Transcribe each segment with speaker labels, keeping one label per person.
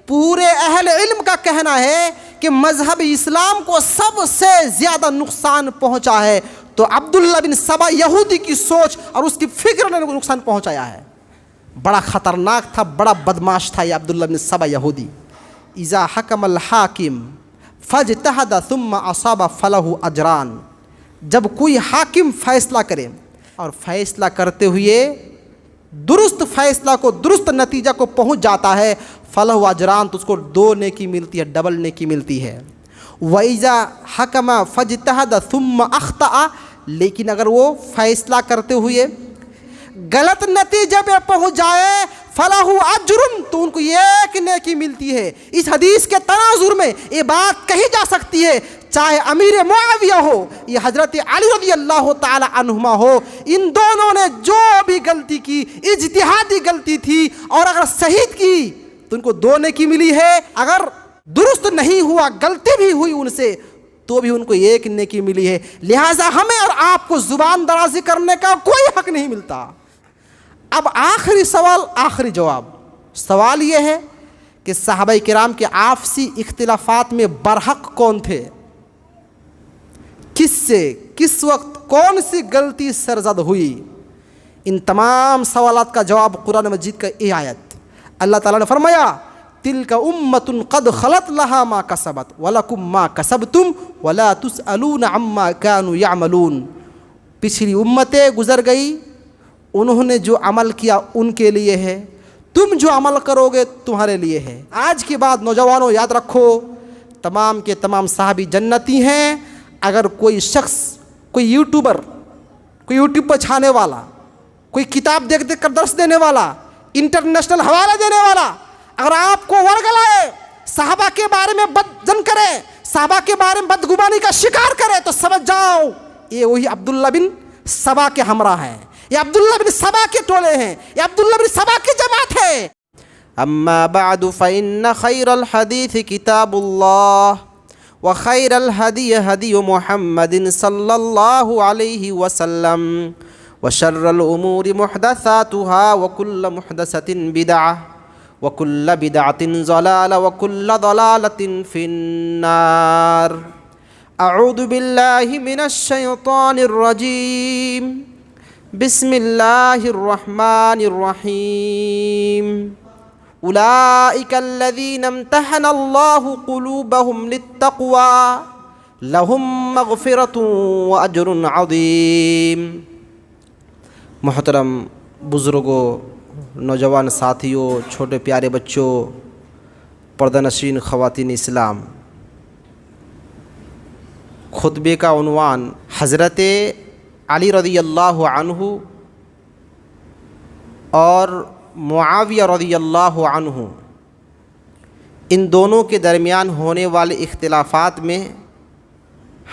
Speaker 1: پورے اہل علم کا کہنا ہے کہ مذہب اسلام کو سب سے زیادہ نقصان پہنچا ہے تو عبداللہ بن سبا یہودی کی سوچ اور اس کی فکر نے نقصان پہنچایا ہے۔ بڑا خطرناک تھا، بڑا بدماش تھا یہ عبداللہ بن سبا یہودی۔ اذا حکم الحاکم فاجتہد ثم اصاب فلہ اجران، جب کوئی حاکم فیصلہ کرے اور فیصلہ کرتے ہوئے درست فیصلہ کو، درست نتیجہ کو پہنچ جاتا ہے، فلہ اجران، تو اس کو 2 نیکی ملتی ہے، ڈبل نیکی ملتی ہے۔ وَإِذَا حَكَمَ فَاجْتَهَدَ ثُمَّ أَخْطَأَ، لیکن اگر وہ فیصلہ کرتے ہوئے غلط نتیجے پہ پہنچ جائے، فَلَهُ أَجْرٌ، تو ان کو 1 نیکی ملتی ہے۔ اس حدیث کے تناظر میں یہ بات کہی جا سکتی ہے، چاہے امیر معاویہ ہو یا حضرت علی رضی اللہ تعالی عنہما ہو، ان دونوں نے جو بھی غلطی کی اجتہادی غلطی تھی، اور اگر صحیح کی تو ان کو 2 نیکی ملی ہے، اگر درست نہیں ہوا، غلطی بھی ہوئی ان سے، تو بھی ان کو 1 نیکی ملی ہے۔ لہٰذا ہمیں اور آپ کو زبان درازی کرنے کا کوئی حق نہیں ملتا۔ اب آخری سوال، آخری جواب۔ سوال یہ ہے کہ صحابہ کرام کے آپسی اختلافات میں برحق کون تھے؟ کس سے، کس وقت، کون سی غلطی سرزد ہوئی؟ ان تمام سوالات کا جواب قرآن مجید کا یہ آیت۔ اللہ تعالیٰ نے فرمایا تلک امۃ قد خلت لہا ما کسبت ولکم ما کسبتم ولا تسألون عما كانوا یعملون، پچھلی امتیں گزر گئی، انہوں نے جو عمل کیا ان کے لیے ہے، تم جو عمل کرو گے تمہارے لیے ہے۔ آج کے بعد نوجوانوں یاد رکھو، تمام کے تمام صحابی جنتی ہیں۔ اگر کوئی شخص، کوئی یوٹیوبر، کوئی یوٹیوب پر چھانے والا، کوئی کتاب دیکھ دیکھ کر درس دینے والا، انٹرنیشنل حوالے دینے والا، اگر آپ کو ورگلائے، صحابہ کے بارے میں بدزن کرے، صحابہ کے بارے میں بدگمانی کا شکار کرے، تو سمجھ جاؤ یہ وہی عبداللہ بن سبا کے ہمراہ ہیں، یہ عبداللہ بن سبا کے ٹولے ہیں، یہ عبداللہ بن سبا کی جماعت ہے۔ اما بعد فإن خیر الحدیث کتاب اللہ وخیر الہدی ہدی محمد صلی اللہ علیہ وسلم وشر الامور محدثاتها وکل محدثۃ بدعہ وکل بدعۃ ضلالہ وکل ضلالۃ فی النار۔ اعوذ باللہ من الشیطان الرجیم، بسم اللہ الرحمن الرحیم۔ اولئک الذین امتحن اللہ قلوبہم للتقوی لہم مغفرۃ واجر عظیم۔ محترم بزرگوں، نوجوان ساتھیوں، چھوٹے پیارے بچوں، پردہ نشین خواتین اسلام، خطبے کا عنوان حضرت علی رضی اللہ عنہ اور معاویہ رضی اللہ عنہ، ان دونوں کے درمیان ہونے والے اختلافات میں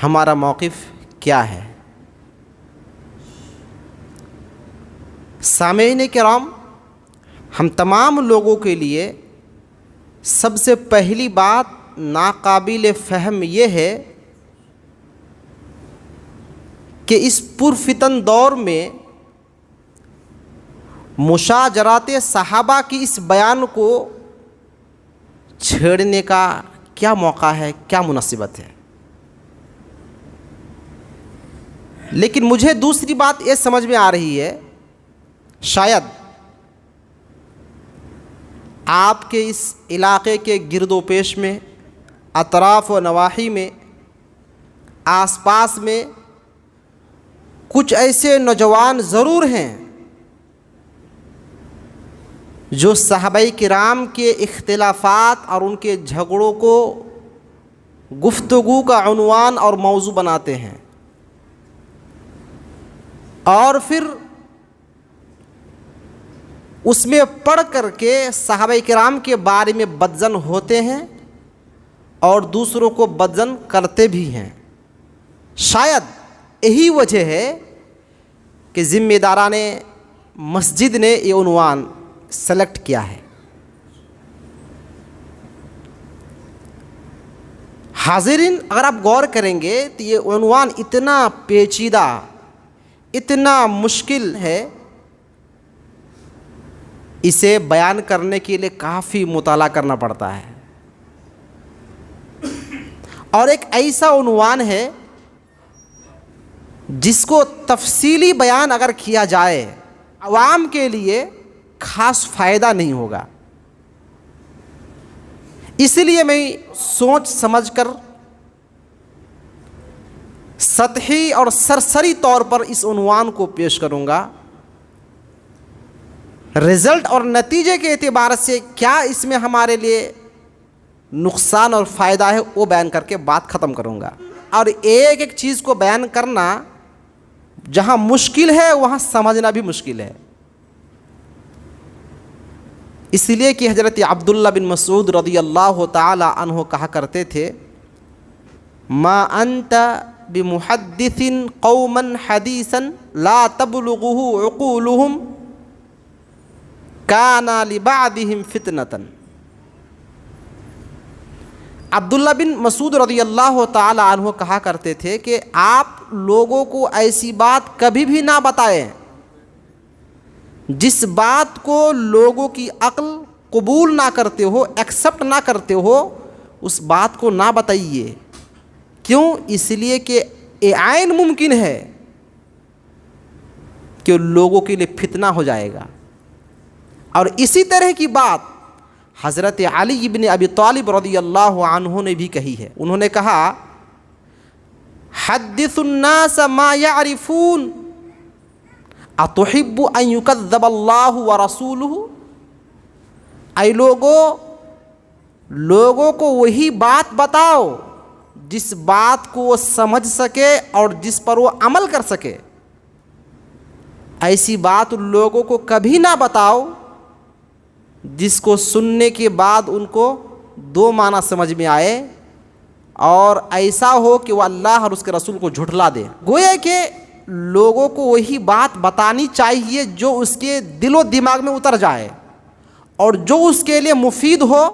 Speaker 1: ہمارا موقف کیا ہے؟ سامعین کرام، ہم تمام لوگوں کے لیے سب سے پہلی بات ناقابل فہم یہ ہے کہ اس پرفتن دور میں مشاجرات صحابہ کی اس بیان کو چھیڑنے کا کیا موقع ہے، کیا مناسبت ہے؟ لیکن مجھے دوسری بات یہ سمجھ میں آ رہی ہے، شاید آپ کے اس علاقے کے گرد و پیش میں، اطراف و نواحی میں، آس پاس میں کچھ ایسے نوجوان ضرور ہیں جو صحابہ کرام کے اختلافات اور ان کے جھگڑوں کو گفتگو کا عنوان اور موضوع بناتے ہیں، اور پھر اس میں پڑھ کر کے صحابہ کرام کے بارے میں بدظن ہوتے ہیں اور دوسروں کو بدظن کرتے بھی ہیں۔ شاید یہی وجہ ہے کہ ذمہ داران مسجد نے یہ عنوان سلیکٹ کیا ہے۔ حاضرین، اگر آپ غور کریں گے تو یہ عنوان اتنا پیچیدہ، اتنا مشکل ہے اسے بیان کرنے کے لیے کافی مطالعہ کرنا پڑتا ہے، اور ایک ایسا عنوان ہے جس کو تفصیلی بیان اگر کیا جائے عوام کے لیے خاص فائدہ نہیں ہوگا۔ اس لیے میں سوچ سمجھ کر سطحی اور سرسری طور پر اس عنوان کو پیش کروں گا۔ رزلٹ اور نتیجے کے اعتبار سے کیا اس میں ہمارے لیے نقصان اور فائدہ ہے وہ بیان کر کے بات ختم کروں گا۔ اور ایک ایک چیز کو بیان کرنا جہاں مشکل ہے وہاں سمجھنا بھی مشکل ہے، اس لیے کہ حضرت عبداللہ بن مسعود رضی اللہ تعالی عنہ کہا کرتے تھے، ما انت بمحدث قوما حدیثا لا تبلغه عقولهم کان لبعضهم فتنة۔ عبداللہ بن مسعود رضی اللہ تعالی عنہ کہا کرتے تھے کہ آپ لوگوں کو ایسی بات کبھی بھی نہ بتائیں جس بات کو لوگوں کی عقل قبول نہ کرتے ہو، ایکسپٹ نہ کرتے ہو، اس بات کو نہ بتائیے۔ کیوں؟ اس لیے کہ یہ عین ممکن ہے کہ لوگوں کے لیے فتنہ ہو جائے گا۔ اور اسی طرح کی بات حضرت علی بن ابی طالب رضی اللہ عنہ نے بھی کہی ہے۔ انہوں نے کہا، حدث الناس ما يعرفون اتحب ان يكذب اللہ ورسولہ۔ اے لوگوں کو وہی بات بتاؤ جس بات کو وہ سمجھ سکے اور جس پر وہ عمل کر سکے۔ ایسی بات لوگوں کو کبھی نہ بتاؤ جس کو سننے کے بعد ان کو دو معنی سمجھ میں آئے اور ایسا ہو کہ وہ اللہ اور اس کے رسول کو جھٹلا دے۔ گویا کہ لوگوں کو وہی بات بتانی چاہیے جو اس کے دل و دماغ میں اتر جائے اور جو اس کے لیے مفید ہو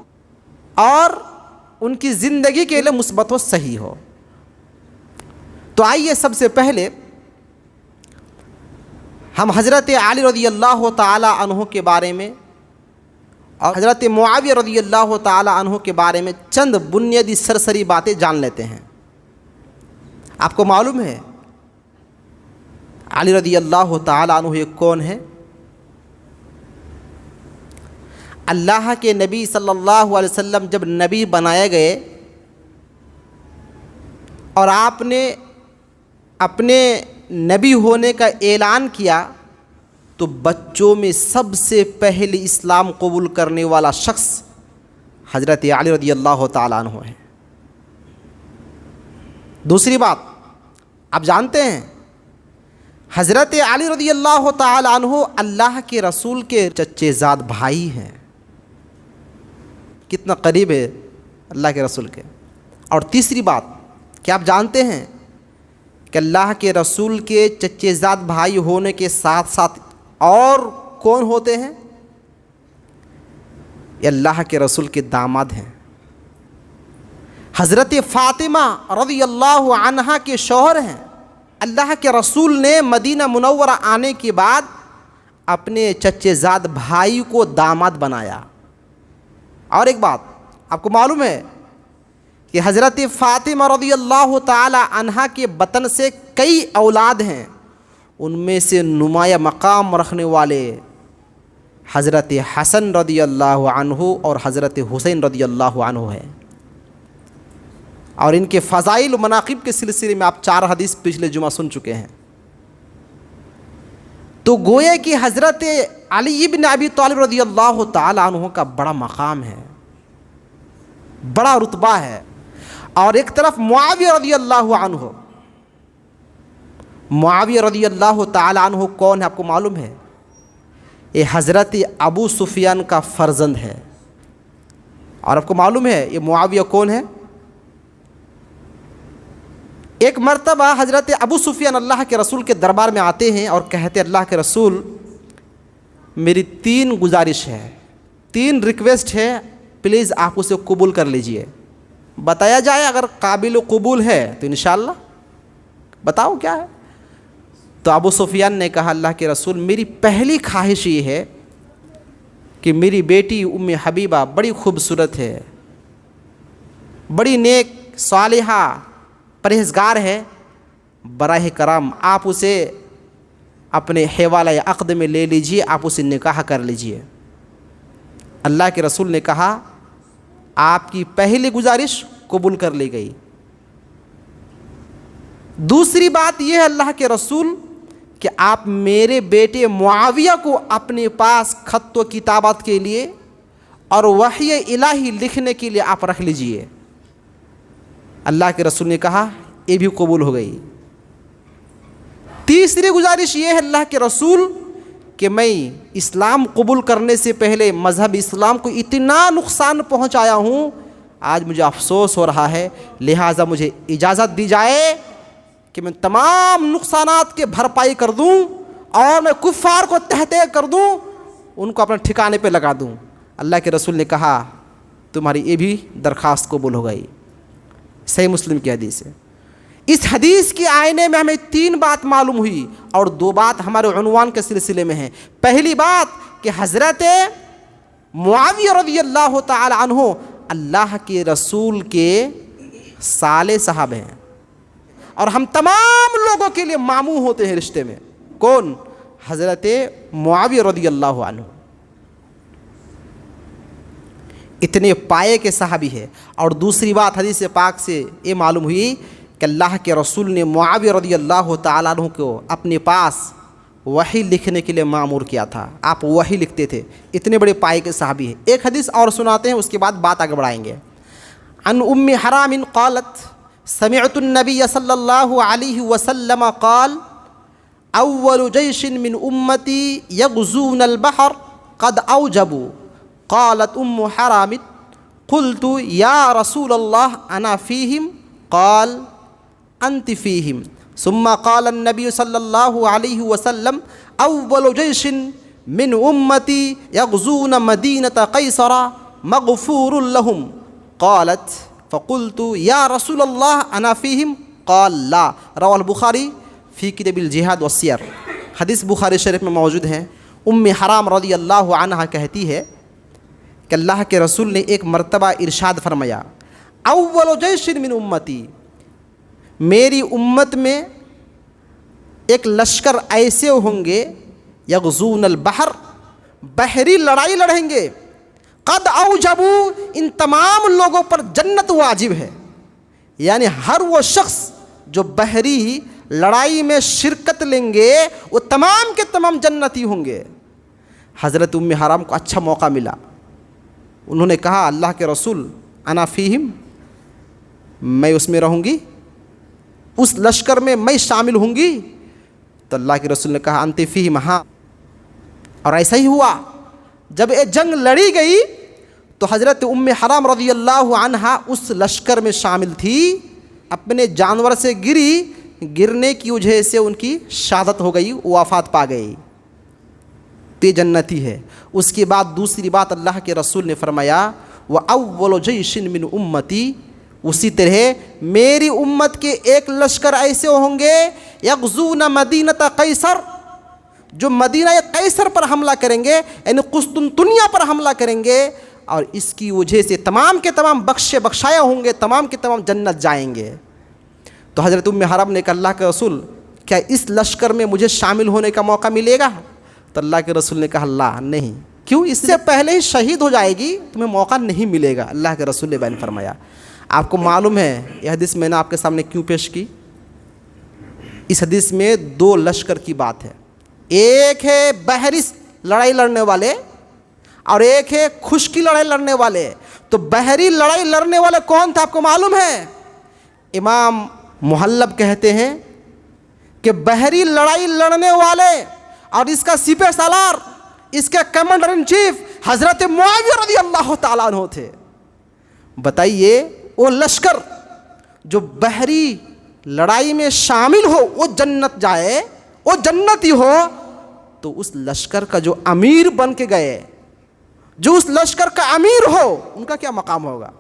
Speaker 1: اور ان کی زندگی کے لیے مثبت و صحیح ہو۔ تو آئیے سب سے پہلے ہم حضرت علی رضی اللہ تعالی عنہ کے بارے میں اور حضرت معاویہ رضی اللہ تعالی عنہ کے بارے میں چند بنیادی سرسری باتیں جان لیتے ہیں۔ آپ کو معلوم ہے علی رضی اللہ تعالی عنہ یہ کون ہے؟ اللہ کے نبی صلی اللہ علیہ وسلم جب نبی بنائے گئے اور آپ نے اپنے نبی ہونے کا اعلان کیا تو بچوں میں سب سے پہلے اسلام قبول کرنے والا شخص حضرت علی رضی اللہ تعالیٰ عنہ ہے۔ دوسری بات آپ جانتے ہیں حضرت علی رضی اللہ تعالیٰ عنہ اللہ کے رسول کے چچے زاد بھائی ہیں۔ کتنا قریب ہے اللہ کے رسول کے۔ اور تیسری بات کہ آپ جانتے ہیں کہ اللہ کے رسول کے چچے زاد بھائی ہونے کے ساتھ ساتھ اور کون ہوتے ہیں؟ یہ اللہ کے رسول کے داماد ہیں، حضرت فاطمہ رضی اللہ عنہا کے شوہر ہیں۔ اللہ کے رسول نے مدینہ منورہ آنے کے بعد اپنے چچے زاد بھائی کو داماد بنایا۔ اور ایک بات آپ کو معلوم ہے کہ حضرت فاطمہ رضی اللہ تعالی عنہا کے بطن سے کئی اولاد ہیں، ان میں سے نمایاں مقام رکھنے والے حضرت حسن رضی اللہ عنہ اور حضرت حسین رضی اللہ عنہ ہے۔ اور ان کے فضائل و مناقب کے سلسلے میں آپ 4 حدیث پچھلے جمعہ سن چکے ہیں۔ تو گویا کہ حضرت علی بن ابی طالب رضی اللہ تعالی عنہ کا بڑا مقام ہے، بڑا رتبہ ہے۔ اور ایک طرف معاویہ رضی اللہ عنہ، معاویہ رضی اللہ تعالی عنہ کون ہے آپ کو معلوم ہے؟ یہ حضرت ابو سفیان کا فرزند ہے۔ اور آپ کو معلوم ہے یہ معاویہ کون ہے؟ ایک مرتبہ حضرت ابو سفیان اللہ کے رسول کے دربار میں آتے ہیں اور کہتے اللہ کے رسول میری 3 گزارش ہے، 3 ریکویسٹ ہے، پلیز آپ اسے قبول کر لیجئے۔ بتایا جائے اگر قابل قبول ہے تو انشاءاللہ بتاؤ کیا ہے؟ تو ابو سفیان نے کہا اللہ کے رسول میری پہلی خواہش یہ ہے کہ میری بیٹی ام حبیبہ بڑی خوبصورت ہے، بڑی نیک صالحہ پرہیزگار ہے، براہ کرم آپ اسے اپنے حوالہ عقد میں لے لیجئے، آپ اسے نکاح کر لیجئے۔ اللہ کے رسول نے کہا آپ کی پہلی گزارش قبول کر لی گئی۔ دوسری بات یہ ہے اللہ کے رسول کہ آپ میرے بیٹے معاویہ کو اپنے پاس خط و کتابت کے لیے اور وحی الہی لکھنے کے لیے آپ رکھ لیجئے۔ اللہ کے رسول نے کہا یہ بھی قبول ہو گئی۔ تیسری گزارش یہ ہے اللہ کے رسول کہ میں اسلام قبول کرنے سے پہلے مذہب اسلام کو اتنا نقصان پہنچایا ہوں، آج مجھے افسوس ہو رہا ہے، لہٰذا مجھے اجازت دی جائے کہ میں تمام نقصانات کے بھرپائی کر دوں اور میں کفار کو تحت کر دوں، ان کو اپنے ٹھکانے پہ لگا دوں۔ اللہ کے رسول نے کہا تمہاری یہ بھی درخواست قبول ہو گئی۔ صحیح مسلم کی حدیث ہے۔ اس حدیث کے آئینے میں ہمیں 3 بات معلوم ہوئی اور 2 بات ہمارے عنوان کے سلسلے میں ہیں۔ پہلی بات کہ حضرت معاویہ رضی اللہ تعالی عنہ اللہ کے رسول کے سالے صاحب ہیں اور ہم تمام لوگوں کے لیے ماموں ہوتے ہیں رشتے میں۔ کون؟ حضرت معاویہ رضی اللہ عنہ اتنے پائے کے صحابی ہے۔ اور دوسری بات حدیث پاک سے یہ معلوم ہوئی کہ اللہ کے رسول نے معاویہ رضی اللہ تعالیٰ عنہ کو اپنے پاس وحی لکھنے کے لیے مامور کیا تھا، آپ وحی لکھتے تھے، اتنے بڑے پائے کے صحابی ہیں۔ ایک حدیث اور سناتے ہیں، اس کے بعد بات آگے بڑھائیں گے۔ عن ام حرام قالت سمعت النبی صلی اللہ علیہ وسلم قال اول جیش من امتی یغزون البحر قد اوجبوا قالت ام حرام قلت یا رسول اللہ انا فیہم قال انت فیہم ثم قال النبی صلی اللہ علیہ وسلم اول جیش من امتی یغزون مدینة قیصر مغفور لهم قالت فقلت یا رسول اللہ انا فیہم قال لا رواه البخاری فی کتاب الجہاد والسیر۔ حدیث بخاری شریف میں موجود ہے۔ ام حرام رضی اللہ عنہ کہتی ہے کہ اللہ کے رسول نے ایک مرتبہ ارشاد فرمایا اول جیش من امتی، میری امت میں ایک لشکر ایسے ہوں گے یغزون البحر، بحری لڑائی لڑیں گے، قد اوجبوا، ان تمام لوگوں پر جنت واجب ہے، یعنی ہر وہ شخص جو بحری لڑائی میں شرکت لیں گے وہ تمام کے تمام جنتی ہوں گے۔ حضرت ام حرام کو اچھا موقع ملا، انہوں نے کہا اللہ کے رسول انا فیہم، میں اس میں رہوں گی، اس لشکر میں شامل ہوں گی۔ تو اللہ کے رسول نے کہا انت فیہم، ہاں۔ اور ایسا ہی ہوا، جب یہ جنگ لڑی گئی تو حضرت ام حرام رضی اللہ عنہا اس لشکر میں شامل تھی، اپنے جانور سے گری، گرنے کی وجہ سے ان کی شہادت ہو گئی، وفات پا گئی، تو یہ جنتی ہے۔ اس کے بعد دوسری بات اللہ کے رسول نے فرمایا وَأَوَّلُ جَيْشٍ مِّنْ أُمَّتِي، اسی طرح میری امت کے ایک لشکر ایسے ہوں گے یغزون مدینۃ قیصر، جو مدینہ قیصر پر حملہ کریں گے، یعنی قسطنطنیہ پر حملہ کریں گے، اور اس کی وجہ سے تمام کے تمام بخشایا ہوں گے، تمام کے تمام جنت جائیں گے۔ تو حضرت ام حرام نے کہا اللہ کے رسول کیا اس لشکر میں مجھے شامل ہونے کا موقع ملے گا؟ تو اللہ کے رسول نے کہا اللہ نہیں، کیوں؟ اس سے پہلے ہی شہید ہو جائے گی، تمہیں موقع نہیں ملے گا۔ اللہ کے رسول نے بیان فرمایا۔ آپ کو معلوم ہے یہ حدیث میں نے آپ کے سامنے کیوں پیش کی؟ اس حدیث میں 2 لشکر کی بات ہے، ایک ہے بحری لڑائی لڑنے والے اور ایک ہے خشکی لڑائی لڑنے والے۔ تو بحری لڑائی لڑنے والے کون تھا آپ کو معلوم ہے؟ امام محلب کہتے ہیں کہ بحری لڑائی لڑنے والے اور اس کا سپہ سالار، اس کے کمانڈر ان چیف حضرت معاویہ رضی اللہ تعالیٰ عنہ تھے۔ بتائیے وہ لشکر جو بحری لڑائی میں شامل ہو وہ جنت جائے، وہ جنتی ہو، تو اس لشکر کا جو امیر بن کے گئے، جو اس لشکر کا امیر ہو، ان کا کیا مقام ہوگا؟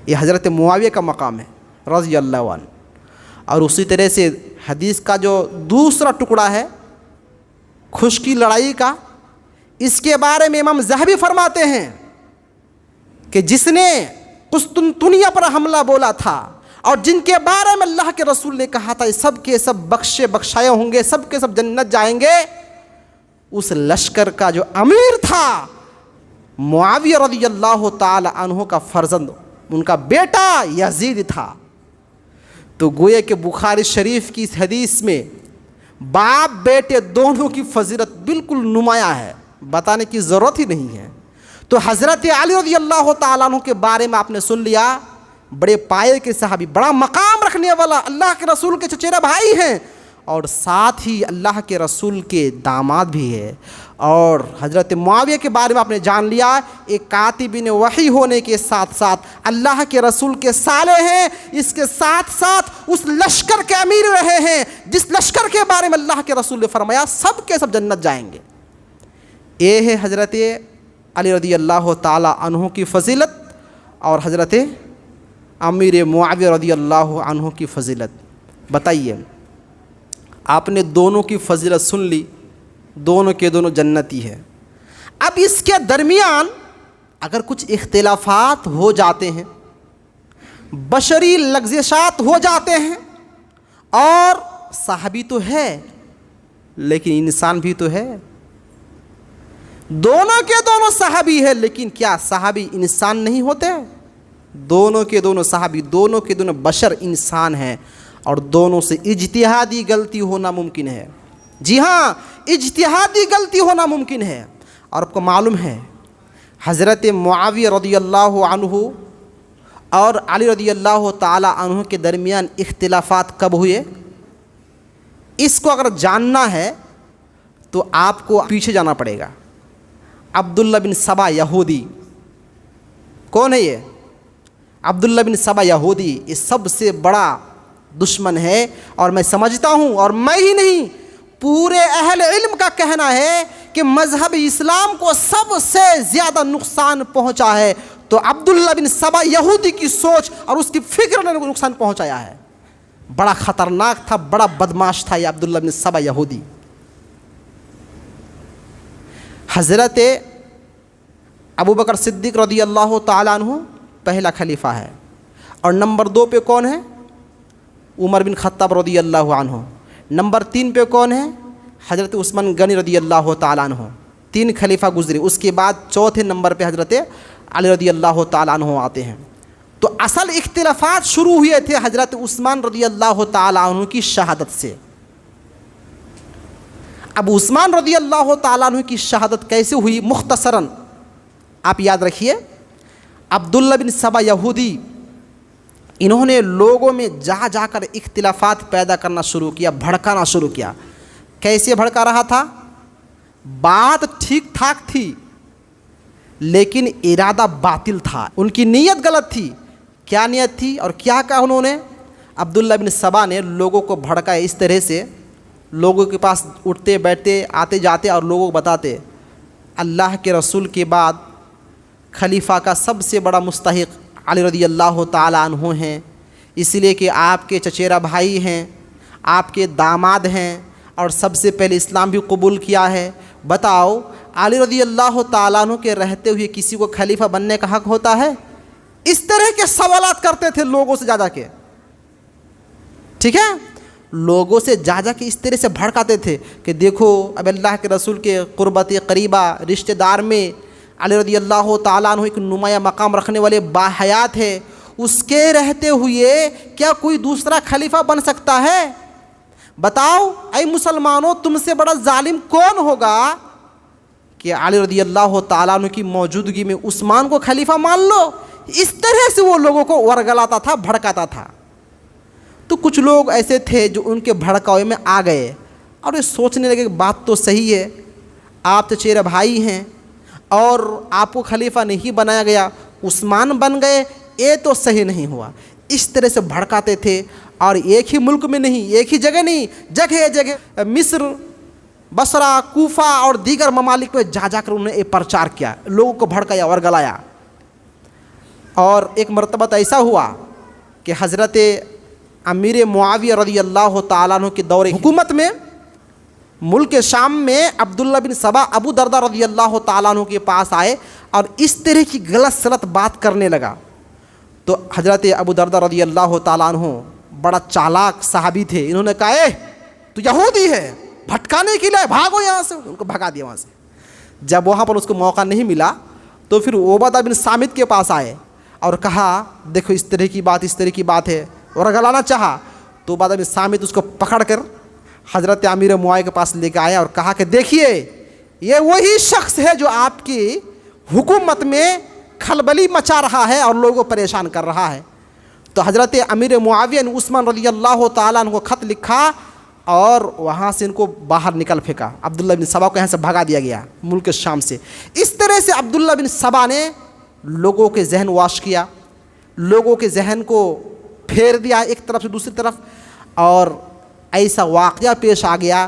Speaker 1: یہ حضرت معاویہ کا مقام ہے رضی اللہ عنہ۔ اور اسی طرح سے حدیث کا جو دوسرا ٹکڑا ہے خشکی لڑائی کا، اس کے بارے میں امام ذہبی فرماتے ہیں کہ جس نے قسطنطنیہ پر حملہ بولا تھا اور جن کے بارے میں اللہ کے رسول نے کہا تھا یہ سب کے سب بخشے بخشائے ہوں گے، سب کے سب جنت جائیں گے، اس لشکر کا جو امیر تھا معاویہ رضی اللہ تعالی عنہ کا فرزند، ان کا بیٹا یزید تھا۔ تو گویا کہ بخاری شریف کی اس حدیث میں باپ بیٹے دونوں کی فضیلت بالکل نمایاں ہے، بتانے کی ضرورت ہی نہیں ہے۔ تو حضرت علی رضی اللہ تعالیٰ عنہ کے بارے میں آپ نے سن لیا، بڑے پائے کے صحابی، بڑا مقام رکھنے والا، اللہ کے رسول کے چچیرا بھائی ہیں اور ساتھ ہی اللہ کے رسول کے داماد بھی ہے۔ اور حضرت معاویہ کے بارے میں آپ نے جان لیا، ایک کاتبین وحی ہونے کے ساتھ ساتھ اللہ کے رسول کے سالے ہیں، اس کے ساتھ ساتھ اس لشکر کے امیر رہے ہیں جس لشکر کے بارے میں اللہ کے رسول نے فرمایا سب کے سب جنت جائیں گے۔ یہ ہے حضرت علی رضی اللہ تعالی عنہ کی فضیلت اور حضرت امیر معاویہ رضی اللہ عنہ کی فضیلت۔ بتائیے، آپ نے دونوں کی فضیلت سن لی، دونوں کے دونوں جنتی ہیں۔ اب اس کے درمیان اگر کچھ اختلافات ہو جاتے ہیں، بشری لغزشات ہو جاتے ہیں، اور صحابی تو ہے لیکن انسان بھی تو ہے، دونوں کے دونوں صحابی ہے لیکن کیا صحابی انسان نہیں ہوتے؟ دونوں کے دونوں صحابی، دونوں کے دونوں بشر انسان ہیں اور دونوں سے اجتہادی غلطی ہونا ممکن ہے۔ جی ہاں، اجتہادی غلطی ہونا ممکن ہے۔ اور آپ کو معلوم ہے حضرت معاویہ رضی اللہ عنہ اور علی رضی اللہ تعالی عنہ کے درمیان اختلافات کب ہوئے؟ اس کو اگر جاننا ہے تو آپ کو پیچھے جانا پڑے گا۔ عبداللہ بن سبا یہودی، کون ہے یہ؟ عبداللہ بن سبا یہودی یہ سب سے بڑا دشمن ہے، اور میں سمجھتا ہوں، اور میں ہی نہیں پورے اہل علم کا کہنا ہے کہ مذہب اسلام کو سب سے زیادہ نقصان پہنچا ہے تو عبداللہ بن سبا یہودی کی سوچ اور اس کی فکر نے نقصان پہنچایا ہے۔ بڑا خطرناک تھا، بڑا بدماش تھا یہ عبداللہ بن سبا یہودی۔ حضرت ابوبکر صدیق رضی اللہ تعالیٰ عنہ پہلا خلیفہ ہے، اور نمبر 2 پہ کون ہے؟ عمر بن خطاب رضی اللہ عنہ۔ نمبر 3 پہ کون ہے؟ حضرت عثمان غنی رضی اللہ تعالیٰ عنہ۔ 3 خلیفہ گزرے، اس کے بعد چوتھے نمبر پہ حضرت علی رضی اللہ تعالیٰ عنہ آتے ہیں۔ تو اصل اختلافات شروع ہوئے تھے حضرت عثمان رضی اللہ تعالیٰ عنہ کی شہادت سے۔ اب عثمان رضی اللہ تعالیٰ عنہ کی شہادت کیسے ہوئی؟ مختصراً آپ یاد رکھیے، عبداللہ بن سبا یہودی انہوں نے لوگوں میں جا جا کر اختلافات پیدا کرنا شروع کیا، بھڑکانا شروع کیا۔ کیسے بھڑکا رہا تھا؟ بات ٹھیک ٹھاک تھی لیکن ارادہ باطل تھا، ان کی نیت غلط تھی۔ کیا نیت تھی اور کیا کہا انہوں نے؟ عبداللہ بن سبا نے لوگوں کو بھڑکایا اس طرح سے، لوگوں کے پاس اٹھتے بیٹھتے آتے جاتے اور لوگوں کو بتاتے اللہ کے رسول کے بعد خلیفہ کا سب سے بڑا مستحق علی رضی اللہ تعالیٰ عنہ ہیں، اس لیے کہ آپ کے چچیرا بھائی ہیں، آپ کے داماد ہیں اور سب سے پہلے اسلام بھی قبول کیا ہے۔ بتاؤ علی رضی اللہ تعالیٰ عنہ کے رہتے ہوئے کسی کو خلیفہ بننے کا حق ہوتا ہے؟ اس طرح کے سوالات کرتے تھے لوگوں سے جا جا کے، ٹھیک ہے، لوگوں سے جا جا کے اس طرح سے بھڑکاتے تھے کہ دیکھو اب اللہ کے رسول کے قربت قریبہ رشتہ دار میں علی رضی اللہ تعالیٰ عنہ ایک نمایاں مقام رکھنے والے باحیات ہے، اس کے رہتے ہوئے کیا کوئی دوسرا خلیفہ بن سکتا ہے؟ بتاؤ اے مسلمانوں، تم سے بڑا ظالم کون ہوگا کہ علی رضی اللہ تعالیٰ عنہ کی موجودگی میں عثمان کو خلیفہ مان لو؟ اس طرح سے وہ لوگوں کو ورگلاتا تھا، بھڑکاتا تھا۔ تو کچھ لوگ ایسے تھے جو ان کے بھڑکاوے میں آ گئے اور یہ سوچنے لگے کہ بات تو صحیح ہے، آپ چچیرے بھائی ہیں اور آپ کو خلیفہ نہیں بنایا گیا، عثمان بن گئے، یہ تو صحیح نہیں ہوا۔ اس طرح سے بھڑکاتے تھے، اور ایک ہی ملک میں نہیں، ایک ہی جگہ نہیں، جگہ جگہ مصر، بصرہ، کوفہ اور دیگر ممالک میں جا جا کر انہوں نے یہ پرچار کیا، لوگوں کو بھڑکایا اور گلایا۔ اور ایک مرتبہ ایسا ہوا کہ حضرت امیر معاویہ رضی اللہ تعالیٰ عنہ کے دور حکومت میں ملک شام میں عبداللہ بن سبا ابو دردہ رضی اللہ تعالیٰ عنہ کے پاس آئے اور اس طرح کی غلط سلط بات کرنے لگا. تو حضرت ابو دردہ رضی اللہ تعالیٰ عنہ بڑا چالاک صحابی تھے. انہوں نے کہا اے تو یہودی ہے, بھٹکانے کے لیے بھاگو یہاں سے. ان کو بھگا دیا وہاں سے. جب وہاں پر اس کو موقع نہیں ملا تو پھر عبادہ بن صامت کے پاس آئے اور کہا دیکھو اس طرح کی بات ہے, اور گلانا چاہا. تو عبادہ بن صامت اس کو پکڑ کر حضرت امیر معاویہ کے پاس لے کے آیا اور کہا کہ دیکھیے یہ وہی شخص ہے جو آپ کی حکومت میں کھلبلی مچا رہا ہے اور لوگوں کو پریشان کر رہا ہے. تو حضرت امیر معاویہ نے عثمان رضی اللہ تعالیٰ عنہ کو خط لکھا اور وہاں سے ان کو باہر نکل پھینکا. عبداللہ بن سبا کو یہاں سے بھگا دیا گیا ملک شام سے. اس طرح سے عبداللہ بن سبا نے لوگوں کے ذہن واش کیا, لوگوں کے ذہن کو پھیر دیا ایک طرف سے دوسری طرف. اور ایسا واقعہ پیش آ گیا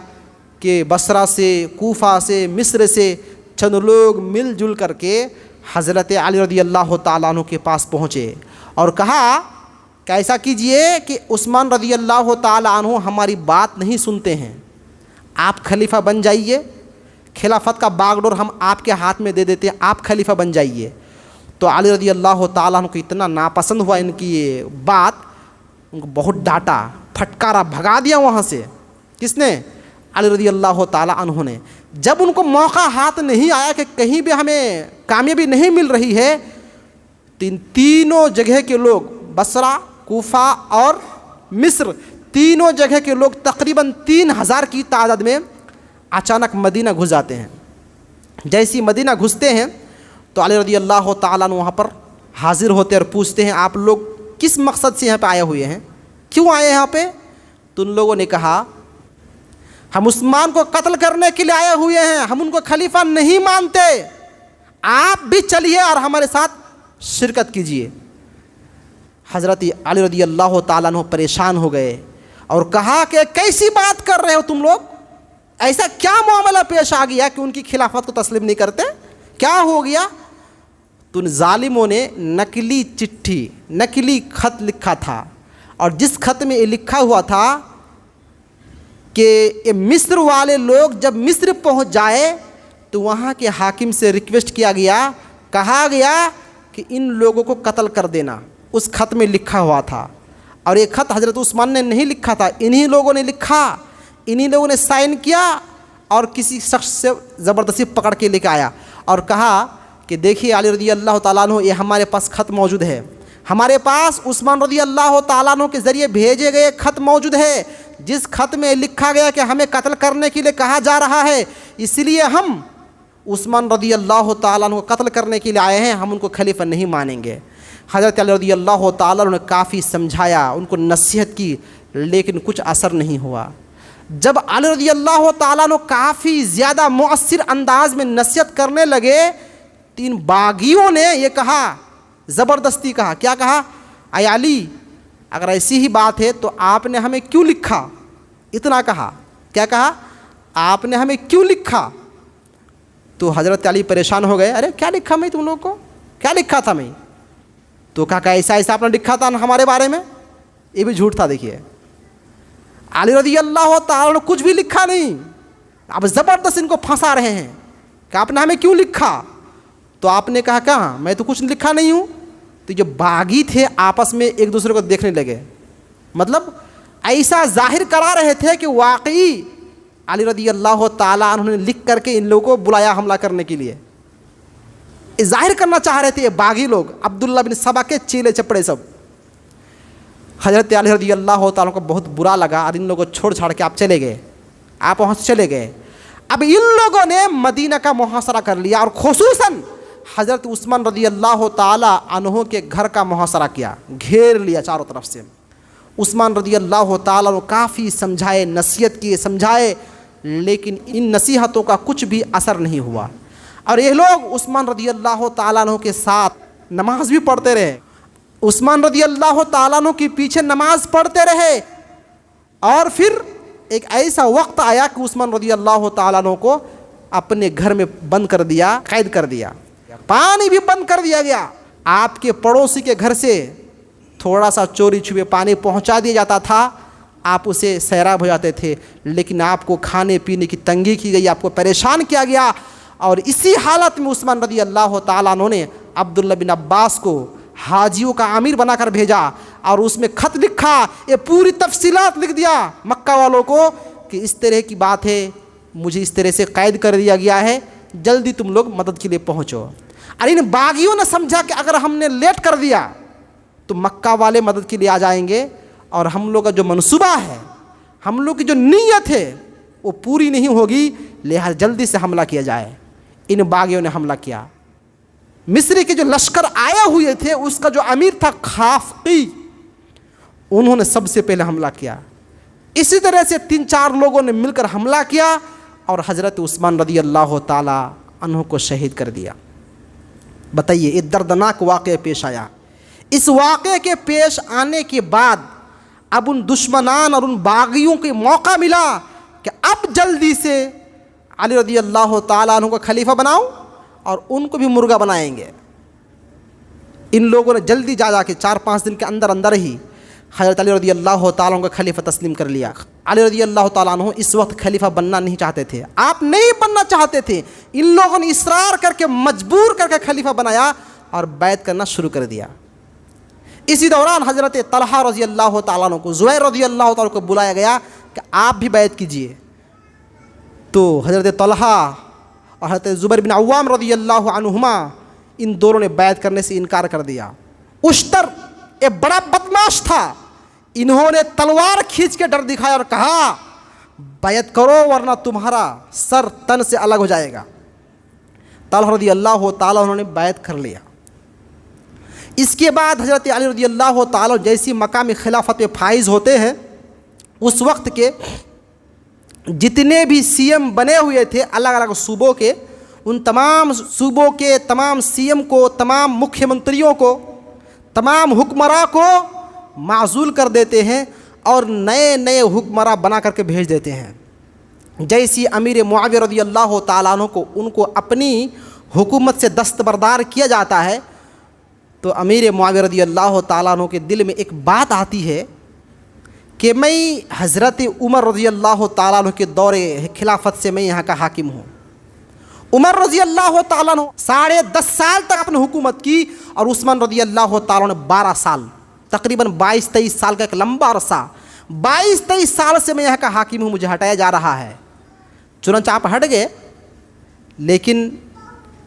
Speaker 1: کہ بصرہ سے, کوفہ سے, مصر سے چند لوگ مل جل کر کے حضرت علی رضی اللہ تعالیٰ عنہ کے پاس پہنچے اور کہا کہ ایسا کیجئے کہ عثمان رضی اللہ تعالیٰ عنہ ہماری بات نہیں سنتے ہیں, آپ خلیفہ بن جائیے, خلافت کا باغ ڈور ہم آپ کے ہاتھ میں دے دیتے ہیں, آپ خلیفہ بن جائیے. تو علی رضی اللہ تعالیٰ عنہ کو اتنا ناپسند ہوا ان کی یہ بات, ان کو بہت ڈانٹا, پھٹکارا, بھگا دیا وہاں سے. کس نے؟ علی رضی اللہ تعالیٰ عنہ نے. جب ان کو موقع ہاتھ نہیں آیا کہ کہیں بھی ہمیں کامیابی نہیں مل رہی ہے, تینوں جگہ کے لوگ, بصرہ, کوفہ اور مصر, تینوں جگہ کے لوگ تقریباً 3000 کی تعداد میں اچانک مدینہ گھس جاتے ہیں. جیسی مدینہ گھستے ہیں تو علی رضی اللہ تعالیٰ عنہ وہاں پر حاضر ہوتے اور پوچھتے ہیں آپ لوگ کس مقصد سے یہاں پہ آئے ہوئے ہیں, کیوں آئے ہیں یہاں پہ؟ تو ان لوگوں نے کہا ہم عثمان کو قتل کرنے کے لیے آئے ہوئے ہیں, ہم ان کو خلیفہ نہیں مانتے, آپ بھی چلیے اور ہمارے ساتھ شرکت کیجیے. حضرت علی رضی اللہ تعالیٰ عنہ پریشان ہو گئے اور کہا کہ کیسی بات کر رہے ہو تم لوگ, ایسا کیا معاملہ پیش آ گیا کہ ان کی خلافت کو تسلیم نہیں کرتے, کیا ہو گیا؟ تو ان ظالموں نے نقلی چٹھی, نقلی خط لکھا تھا, اور جس خط میں یہ لکھا ہوا تھا کہ یہ مصر والے لوگ جب مصر پہنچ جائے تو وہاں کے حاکم سے ریکویسٹ کیا گیا, کہا گیا کہ ان لوگوں کو قتل کر دینا. اس خط میں لکھا ہوا تھا, اور یہ خط حضرت عثمان نے نہیں لکھا تھا, انہی لوگوں نے لکھا, انہی لوگوں نے سائن کیا اور کسی شخص سے زبردستی پکڑ کے لے کے آیا اور کہا کہ دیکھیے علی رضی اللہ تعالیٰ عنہ یہ ہمارے پاس خط موجود ہے, ہمارے پاس عثمان رضی اللہ تعالیٰ عنہ کے ذریعے بھیجے گئے خط موجود ہے, جس خط میں لکھا گیا کہ ہمیں قتل کرنے کے لیے کہا جا رہا ہے, اس لیے ہم عثمان رضی اللہ تعالیٰ عنہ کو قتل کرنے کے لیے آئے ہیں, ہم ان کو خلیفہ نہیں مانیں گے. حضرت علی رضی اللہ تعالیٰ عنہ نے کافی سمجھایا, ان کو نصیحت کی, لیکن کچھ اثر نہیں ہوا. جب علی رضی اللہ تعالیٰ عنہ کافی زیادہ مؤثر انداز میں نصیحت کرنے لگے, تین باغیوں نے یہ کہا, زبردستی کہا, کیا کہا؟ اے علی اگر ایسی ہی بات ہے تو آپ نے ہمیں کیوں لکھا؟ اتنا کہا. کیا کہا؟ آپ نے ہمیں کیوں لکھا؟ تو حضرت علی پریشان ہو گئے, ارے کیا لکھا میں تم لوگ کو, کیا لکھا تھا میں؟ تو کہا کہ ایسا ایسا آپ نے لکھا تھا ہمارے بارے میں. یہ بھی جھوٹ تھا. دیکھیے علی رضی اللہ تعالیٰ نے کچھ بھی لکھا نہیں, اب زبردست ان کو پھنسا رہے ہیں کہ آپ نے ہمیں کیوں لکھا؟ تو آپ نے کہا کہاں, میں تو کچھ لکھا نہیں ہوں. تو جو باغی تھے آپس میں ایک دوسرے کو دیکھنے لگے, مطلب ایسا ظاہر کرا رہے تھے کہ واقعی علی رضی اللہ تعالیٰ عنہ نے لکھ کر کے ان لوگوں کو بلایا حملہ کرنے کے لیے. ظاہر کرنا چاہ رہے تھے یہ باغی لوگ, عبداللہ بن سبا کے چیلے چپڑے سب. حضرت علی رضی اللہ تعالیٰ کو بہت برا لگا اور ان لوگوں کو چھوڑ چھاڑ کے آپ چلے گئے, آپ وہاں سے چلے گئے. اب ان لوگوں نے مدینہ کا محاصرہ کر لیا, اور خصوصاً حضرت عثمان رضی اللہ تعالیٰ عنہ کے گھر کا محاصرہ کیا, گھیر لیا چاروں طرف سے. عثمان رضی اللہ تعالیٰ عنہ کافی سمجھائے, نصیحت کیے, سمجھائے, لیکن ان نصیحتوں کا کچھ بھی اثر نہیں ہوا. اور یہ لوگ عثمان رضی اللہ تعالیٰ عنہ کے ساتھ نماز بھی پڑھتے رہے, عثمان رضی اللہ تعالیٰ عنہ کے پیچھے نماز پڑھتے رہے. اور پھر ایک ایسا وقت آیا کہ عثمان رضی اللہ تعالیٰ عنہ کو اپنے گھر میں بند کر دیا, قید کر دیا, پانی بھی بند کر دیا گیا. آپ کے پڑوسی کے گھر سے تھوڑا سا چوری چھپے پانی پہنچا دیا جاتا تھا, آپ اسے سیراب ہو جاتے تھے، لیکن آپ کو کھانے پینے کی تنگی کی گئی، آپ کو پریشان کیا گیا، اور اسی حالت میں عثمان رضی اللہ تعالیٰ عنہ نے عبداللہ بن عباس کو حاجیوں کا امیر بنا کر بھیجا، اور اس میں خط لکھا، یہ پوری تفصیلات لکھ دیا مکہ والوں کو کہ اس طرح کی بات ہے، مجھے اس طرح سے قید کر دیا گیا ہے، جلدی تم لوگ مدد کے لیے پہنچو۔ اور ان باغیوں نے سمجھا کہ اگر ہم نے لیٹ کر دیا تو مکہ والے مدد کے لیے آ جائیں گے، اور ہم لوگ کا جو منصوبہ ہے، ہم لوگ کی جو نیت ہے وہ پوری نہیں ہوگی، لہذا جلدی سے حملہ کیا جائے۔ ان باغیوں نے حملہ کیا۔ مصر کے جو لشکر آئے ہوئے تھے اس کا جو امیر تھا خافقی، انہوں نے سب سے پہلے حملہ کیا۔ اسی طرح سے 3-4 لوگوں نے مل کر حملہ کیا اور حضرت عثمان رضی اللہ تعالی عنہ کو شہید کر دیا۔ بتائیے، یہ دردناک واقعہ پیش آیا۔ اس واقعے کے پیش آنے کے بعد اب ان دشمنان اور ان باغیوں کو موقع ملا کہ اب جلدی سے علی رضی اللہ تعالیٰ عنہ کو خلیفہ بناؤ، اور ان کو بھی مرغا بنائیں گے۔ ان لوگوں نے جلدی جا کے 4-5 دن کے اندر اندر ہی حضرت علی رضی اللہ تعالیٰ عنہ کا خلیفہ تسلیم کر لیا۔ علی رضی اللہ تعالیٰ عنہ اس وقت خلیفہ بننا نہیں چاہتے تھے، آپ نہیں بننا چاہتے تھے، ان لوگوں نے اصرار کر کے مجبور کر کے خلیفہ بنایا اور بیعت کرنا شروع کر دیا۔ اسی دوران حضرت طلحہ رضی اللہ تعالیٰ عنہ کو، زبیر رضی اللہ تعالیٰ کو بلایا گیا کہ آپ بھی بیعت کیجئے۔ تو حضرت طلحہ اور حضرت زبیر بن عوام رضی اللہ عنہما، ان دونوں نے بیعت کرنے سے انکار کر دیا۔ اشتر ایک بڑا بدماش تھا، انہوں نے تلوار کھینچ کے ڈر دکھایا اور کہا بیعت کرو ورنہ تمہارا سر تن سے الگ ہو جائے گا۔ طلحہ رضی اللہ تعالیٰ انہوں نے بیعت کر لیا۔ اس کے بعد حضرت علی رضی اللہ تعالیٰ جیسی مقام خلافت میں فائز ہوتے ہیں، اس وقت کے جتنے بھی سی ایم بنے ہوئے تھے الگ الگ صوبوں کے، ان تمام صوبوں کے تمام سی ایم کو، تمام مکھیہ منتریوں کو، تمام حکمراں کو معزول کر دیتے ہیں اور نئے نئے حکمراں بنا کر کے بھیج دیتے ہیں۔ جیسی امیر معاویہ رضی اللہ تعالیٰ عنہ کو ان کو اپنی حکومت سے دستبردار کیا جاتا ہے، تو امیر معاویہ رضی اللہ تعالیٰ عنہ کے دل میں ایک بات آتی ہے کہ میں حضرت عمر رضی اللہ تعالیٰ عنہ کے دور خلافت سے میں یہاں کا حاکم ہوں۔ عمر رضی اللہ تعالیٰ عنہ 10.5 سال تک اپنی حکومت کی، اور عثمان رضی اللہ تعالیٰ عنہ 12 سال، تقریباً 22-23 سال کا ایک لمبا عرصہ۔ 22-23 سال سے میں یہاں کا حاکم ہوں، مجھے ہٹایا جا رہا ہے۔ چنانچہ آپ ہٹ گئے، لیکن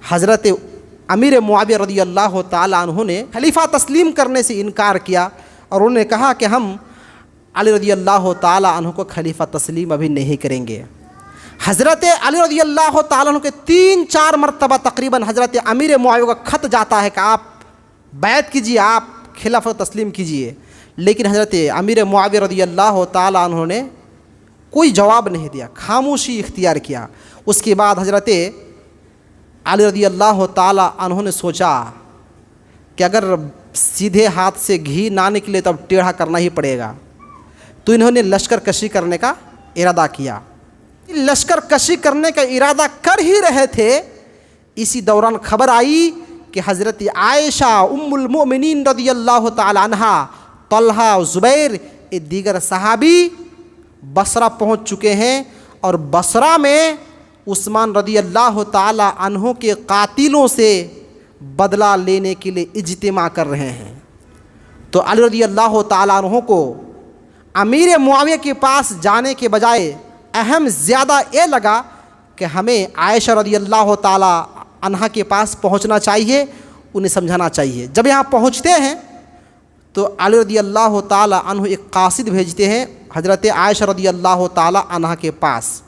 Speaker 1: حضرت امیر معاویہ رضی اللہ تعالیٰ عنہ نے خلیفہ تسلیم کرنے سے انکار کیا، اور انہوں نے کہا کہ ہم علی رضی اللہ تعالیٰ عنہ کو خلیفہ تسلیم ابھی نہیں کریں گے۔ حضرت علی رضی اللہ تعالیٰ عنہ کے 3-4 مرتبہ تقریباً حضرت امیر معاویہ کا خط جاتا ہے کہ آپ بیعت کیجیے، آپ خلافت تسلیم کیجیے، لیکن حضرت امیر معاویہ رضی اللہ تعالیٰ عنہ نے کوئی جواب نہیں دیا، خاموشی اختیار کیا۔ اس کے بعد حضرت علی رضی اللہ تعالیٰ عنہ نے سوچا کہ اگر سیدھے ہاتھ سے گھی نہ نکلے تو اب ٹیڑھا کرنا ہی پڑے گا، تو انہوں نے لشکر کشی کرنے کا ارادہ کیا۔ لشکر کشی کرنے کا ارادہ کر ہی رہے تھے، اسی دوران خبر آئی کہ حضرت عائشہ ام المؤمنین رضی اللہ تعالی عنہا، طلحہ، زبیر، دیگر صحابی بصرہ پہنچ چکے ہیں، اور بصرہ میں عثمان رضی اللہ تعالی عنہ کے قاتلوں سے بدلہ لینے کے لیے اجتماع کر رہے ہیں۔ تو علی رضی اللہ تعالی عنہ کو امیر معاویہ کے پاس جانے کے بجائے اہم زیادہ یہ لگا کہ ہمیں عائشہ رضی اللہ تعالی عنہا کے پاس پہنچنا چاہیے، انہیں سمجھانا چاہیے۔ جب یہاں پہنچتے ہیں تو علی رضی اللہ تعالی عنہ ایک قاصد بھیجتے ہیں حضرت عائشہ رضی اللہ تعالی عنہا کے پاس،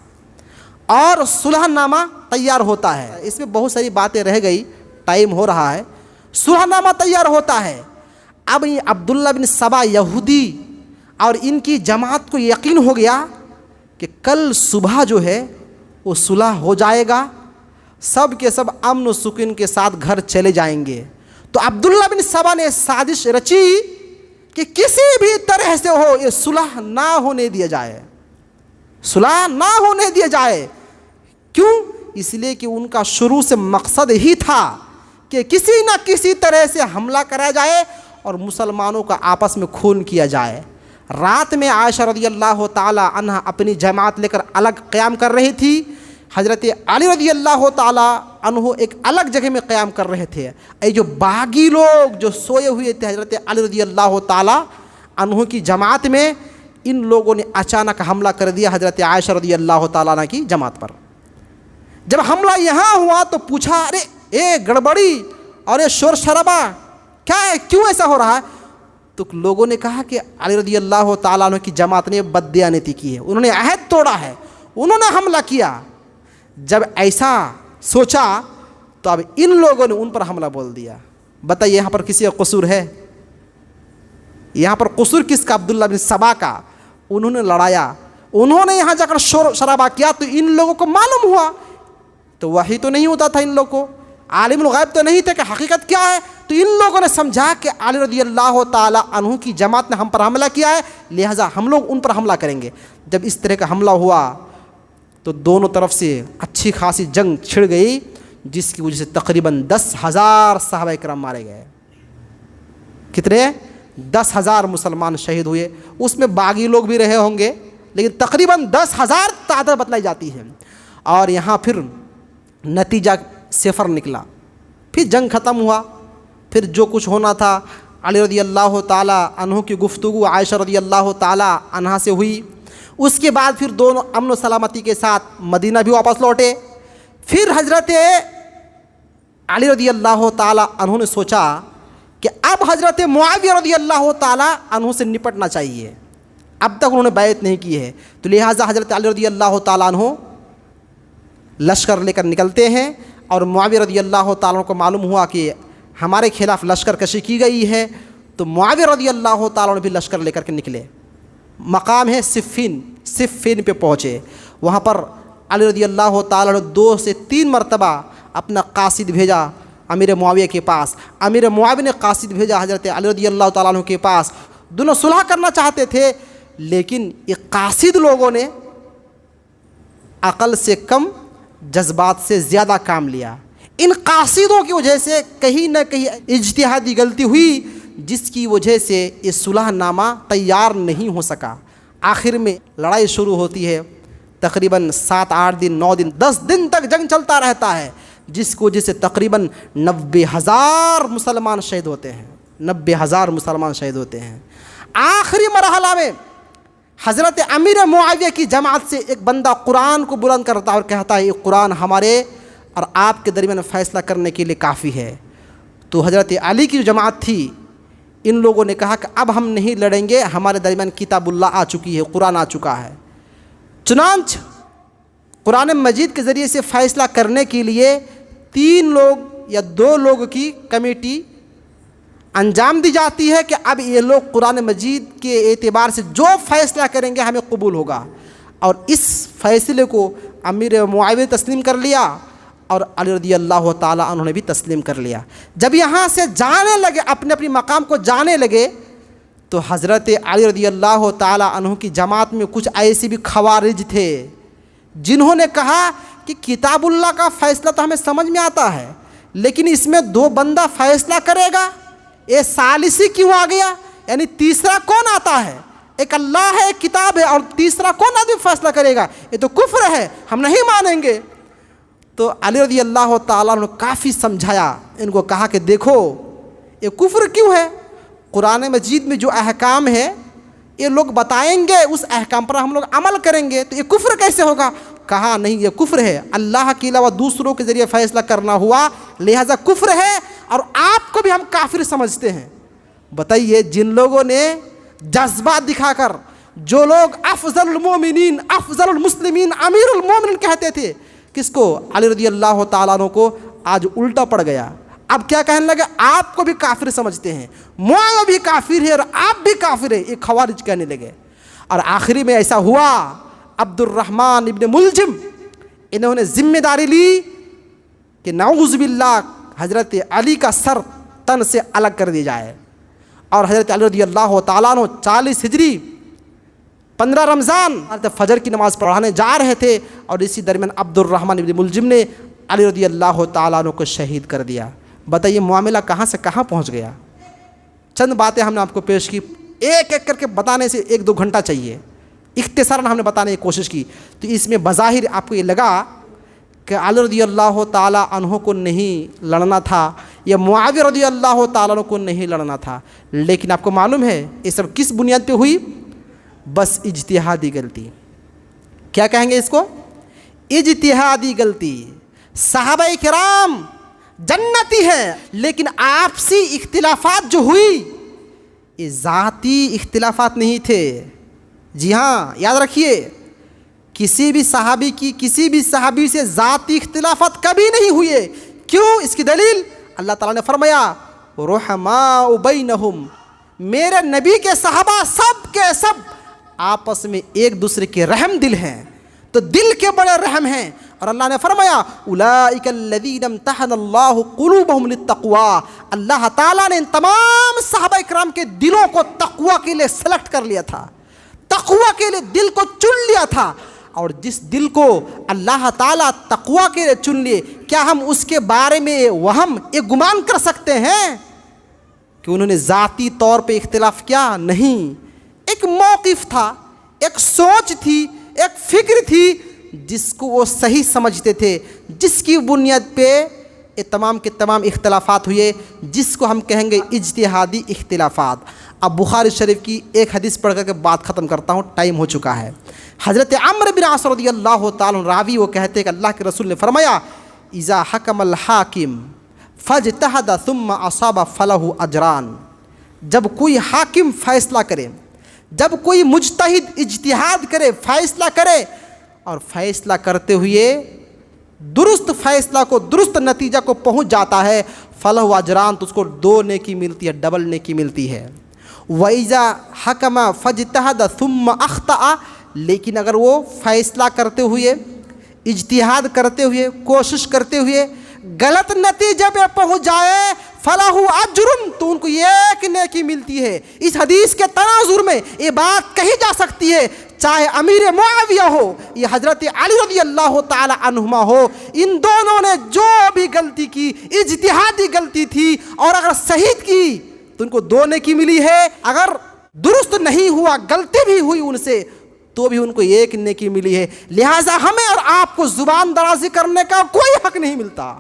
Speaker 1: اور صلح نامہ تیار ہوتا ہے۔ اس میں بہت ساری باتیں رہ گئی، ٹائم ہو رہا ہے۔ صلح نامہ تیار ہوتا ہے۔ اب یہ عبداللہ بن سبا یہودی اور ان کی جماعت کو یقین ہو گیا کہ کل صبح جو ہے وہ صلح ہو جائے گا، سب کے سب امن و سکون کے ساتھ گھر چلے جائیں گے۔ تو عبداللہ بن سبا نے سازش رچی کہ کسی بھی طرح سے ہو یہ صلح نہ ہونے دیا جائے، صلح نہ ہونے دیا جائے۔ کیوں؟ اس لیے کہ ان کا شروع سے مقصد ہی تھا کہ کسی نہ کسی طرح سے حملہ کرا جائے اور مسلمانوں کا آپس میں خون کیا جائے۔ رات میں عائشہ رضی اللہ تعالی عنہا اپنی جماعت لے کر الگ قیام کر رہی تھی، حضرت علی رضی اللہ تعالی عنہ ایک الگ جگہ میں قیام کر رہے تھے۔ اے جو باغی لوگ جو سوئے ہوئے تھے حضرت علی رضی اللہ تعالی عنہ کی جماعت میں، ان لوگوں نے اچانک حملہ کر دیا حضرت عائشہ رضی اللہ تعالیٰ عنہ کی جماعت پر۔ جب حملہ یہاں ہوا تو پوچھا، ارے اے گڑبڑی اور یہ شور شرابہ کیا ہے، کیوں ایسا ہو رہا ہے؟ تو لوگوں نے کہا کہ علی رضی اللہ تعالیٰ عنہ کی جماعت نے بددیانتی کی ہے، انہوں نے عہد توڑا ہے، انہوں نے حملہ کیا۔ جب ایسا سوچا تو اب ان لوگوں نے ان پر حملہ بول دیا۔ بتائیے یہاں پر کسی کا قصور ہے؟ یہاں پر قصور کس کا؟ عبداللہ بن سبا کا۔ انہوں نے لڑایا، انہوں نے یہاں جا کر شور شرابہ کیا تو ان لوگوں کو معلوم ہوا، تو وہی تو نہیں ہوتا تھا ان لوگوں کو، عالم الغیب تو نہیں تھے کہ حقیقت کیا ہے، تو ان لوگوں نے سمجھا کہ علی رضی اللہ تعالی عنہ کی جماعت نے ہم پر حملہ کیا ہے، لہٰذا ہم لوگ ان پر حملہ کریں گے۔ جب اس طرح کا حملہ ہوا تو دونوں طرف سے اچھی خاصی جنگ چھڑ گئی، جس کی وجہ سے تقریباً 10,000 صحابہ کرام مارے گئے۔ کتنے؟ 10,000 مسلمان شہید ہوئے، اس میں باغی لوگ بھی رہے ہوں گے، لیکن تقریباً 10,000 تعداد بتلائی جاتی ہے۔ اور یہاں پھر نتیجہ صفر نکلا، پھر جنگ ختم ہوا، پھر جو کچھ ہونا تھا علی رضی اللہ تعالی عنہ کی گفتگو عائشہ رضی اللہ تعالی عنہا سے ہوئی، اس کے بعد پھر دونوں امن و سلامتی کے ساتھ مدینہ بھی واپس لوٹے۔ پھر حضرت علی رضی اللہ تعالی عنہ نے سوچا کہ اب حضرت معاویہ رضی اللہ تعالی عنہ سے نپٹنا چاہیے، اب تک انہوں نے بیعت نہیں کی ہے، تو لہٰذا حضرت علی رضی اللہ تعالی عنہ لشکر لے کر نکلتے ہیں، اور معاویہ رضی اللہ تعالیٰ عنہ کو معلوم ہوا کہ ہمارے خلاف لشکر کشی کی گئی ہے، تو معاویہ رضی اللہ تعالیٰ عنہ بھی لشکر لے کر کے نکلے۔ مقام ہے صفین پہ پہنچے، وہاں پر علی رضی اللہ تعالیٰ عنہ 2 سے 3 مرتبہ اپنا قاصد بھیجا امیر معاویہ کے پاس، امیر معاویہ نے قاصد بھیجا حضرت علی رضی اللہ تعالیٰ عنہ کے پاس، دونوں صلح کرنا چاہتے تھے، لیکن یہ قاصد لوگوں نے عقل سے کم جذبات سے زیادہ کام لیا۔ ان قاصدوں کی وجہ سے کہیں نہ کہیں اجتہادی غلطی ہوئی، جس کی وجہ سے یہ صلح نامہ تیار نہیں ہو سکا۔ آخر میں لڑائی شروع ہوتی ہے، تقریباً 7 8 دن 9 دن 10 دن تک جنگ چلتا رہتا ہے، جس کی وجہ سے تقریباً 90,000 مسلمان شہید ہوتے ہیں، 90,000 مسلمان شہید ہوتے ہیں۔ آخری مرحلہ میں حضرت امیر معاویہ کی جماعت سے ایک بندہ قرآن کو بلند کرتا ہے اور کہتا ہے یہ قرآن ہمارے اور آپ کے درمیان فیصلہ کرنے کے لیے کافی ہے۔ تو حضرت علی کی جو جماعت تھی، ان لوگوں نے کہا کہ اب ہم نہیں لڑیں گے، ہمارے درمیان کتاب اللہ آ چکی ہے، قرآن آ چکا ہے۔ چنانچہ قرآن مجید کے ذریعے سے فیصلہ کرنے کے لیے 3 لوگ یا 2 لوگ کی کمیٹی انجام دی جاتی ہے کہ اب یہ لوگ قرآن مجید کے اعتبار سے جو فیصلہ کریں گے ہمیں قبول ہوگا، اور اس فیصلے کو امیر معاویہ نے تسلیم کر لیا اور علی رضی اللہ تعالیٰ عنہ نے بھی تسلیم کر لیا۔ جب یہاں سے جانے لگے، اپنے اپنی مقام کو جانے لگے، تو حضرت علی رضی اللہ تعالیٰ عنہ کی جماعت میں کچھ ایسے بھی خوارج تھے جنہوں نے کہا کہ کتاب اللہ کا فیصلہ تو ہمیں سمجھ میں آتا ہے، لیکن اس میں 2 بندہ فیصلہ کرے گا، یہ ثالثی کیوں آ گیا؟ یعنی تیسرا کون آتا ہے؟ ایک اللہ ہے، ایک کتاب ہے، اور تیسرا کون آدمی فیصلہ کرے گا؟ یہ تو کفر ہے، ہم نہیں مانیں گے۔ تو علی رضی اللہ تعالیٰ نے کافی سمجھایا، ان کو کہا کہ دیکھو یہ کفر کیوں ہے؟ قرآن مجید میں جو احکام ہے یہ لوگ بتائیں گے، اس احکام پر ہم لوگ عمل کریں گے، تو یہ کفر کیسے ہوگا؟ کہا نہیں، یہ کفر ہے، اللہ کے علاوہ دوسروں کے ذریعے فیصلہ کرنا ہوا، لہذا کفر ہے، اور آپ کو بھی ہم کافر سمجھتے ہیں۔ بتائیے، جن لوگوں نے جذبات دکھا کر، جو لوگ افضل المومنین، افضل المسلمین، امیر المومنین کہتے تھے، کس کو؟ علی رضی اللہ تعالیٰ عنہ کو، آج الٹا پڑ گیا۔ اب کیا کہنے لگے؟ آپ کو بھی کافر سمجھتے ہیں، معاویہ بھی کافر ہے اور آپ بھی کافر ہے، یہ خوارج کہنے لگے۔ اور آخری میں ایسا ہوا، عبد الرحمن ابن ملجم انہوں نے ذمہ داری لی کہ نعوذ باللہ حضرت علی کا سر تن سے الگ کر دیا جائے، اور حضرت علی رضی اللہ تعالیٰ عنہ 40 ہجری 15 رمضان فجر کی نماز پڑھانے جا رہے تھے، اور اسی درمیان عبد الرحمن ابن ملجم نے علی رضی اللہ تعالیٰ عنہ کو شہید کر دیا۔ بتائیے معاملہ کہاں سے کہاں پہنچ گیا۔ چند باتیں ہم نے آپ کو پیش کی، ایک ایک کر کے بتانے سے 1-2 گھنٹہ چاہیے، اختصاراً ہم نے بتانے کی کوشش کی۔ تو اس میں بظاہر آپ کو یہ لگا کہ علی رضی اللہ تعالیٰ عنہ کو نہیں لڑنا تھا یا معاویہ رضی اللہ تعالیٰ عنہ کو نہیں لڑنا تھا، لیکن آپ کو معلوم ہے یہ سب کس بنیاد پہ ہوئی؟ بس اجتہادی غلطی۔ کیا کہیں گے اس کو؟ اجتہادی غلطی۔ صحابہ کرام جنتی ہیں، لیکن آپسی اختلافات جو ہوئی یہ ذاتی اختلافات نہیں تھے۔ جی ہاں، یاد رکھیے، کسی بھی صحابی سے ذاتی اختلافات کبھی نہیں ہوئے۔ کیوں؟ اس کی دلیل اللہ تعالیٰ نے فرمایا رحماء بینہم، میرے نبی کے صحابہ سب کے سب آپس میں ایک دوسرے کے رحم دل ہیں، تو دل کے بڑے رحم ہیں۔ اور اللہ نے فرمایا اولئک الذین امتحن اللہ قلوبہم للتقوی، اللہ تعالیٰ نے ان تمام صحابہ کرام کے دلوں کو تقوی کے لیے سلیکٹ کر لیا تھا، تقوی کے لیے دل کو چن لیا تھا۔ اور جس دل کو اللہ تعالیٰ تقوی کے لیے چن لیے، کیا ہم اس کے بارے میں ایک گمان کر سکتے ہیں کہ انہوں نے ذاتی طور پہ اختلاف کیا؟ نہیں، ایک موقف تھا، ایک سوچ تھی، ایک فکر تھی جس کو وہ صحیح سمجھتے تھے، جس کی بنیاد پہ یہ تمام کے تمام اختلافات ہوئے، جس کو ہم کہیں گے اجتہادی اختلافات۔ اب بخاری شریف کی ایک حدیث پڑھ کر کے بات ختم کرتا ہوں، ٹائم ہو چکا ہے۔ حضرت عمرو بن عاص رضی اللہ تعالیٰ عنہ راوی وہ کہتے ہیں کہ اللہ کے رسول نے فرمایا اذا حکم الحاکم فاجتہد ثم اصاب فلہ اجران، جب کوئی حاکم فیصلہ کرے، جب کوئی مجتہد اجتہاد کرے، فیصلہ کرے، اور فیصلہ کرتے ہوئے درست فیصلہ کو، درست نتیجہ کو پہنچ جاتا ہے، فلہ اجران، تو اس کو 2 نیکی ملتی ہے، ڈبل نیکی ملتی ہے۔ وَإِذَا حَكَمَ فَاجْتَهَدَ ثُمَّ أَخْطَأَ، لیکن اگر وہ فیصلہ کرتے ہوئے، اجتہاد کرتے ہوئے، کوشش کرتے ہوئے غلط نتیجے پہ پہنچ جائے، فَلَهُ أَجْرٌ، تو ان کو 1 نیکی ملتی ہے۔ اس حدیث کے تناظر میں یہ بات کہی جا سکتی ہے، چاہے امیر معاویہ ہو یا حضرت علی رضی اللہ تعالی عنہما ہو، ان دونوں نے جو بھی غلطی کی اجتہادی غلطی تھی، اور اگر صحیح کی تو ان کو 2 نیکی ملی ہے، اگر درست نہیں ہوا، غلطی بھی ہوئی ان سے، تو بھی ان کو 1 نیکی ملی ہے۔ لہٰذا ہمیں اور آپ کو زبان درازی کرنے کا کوئی حق نہیں ملتا،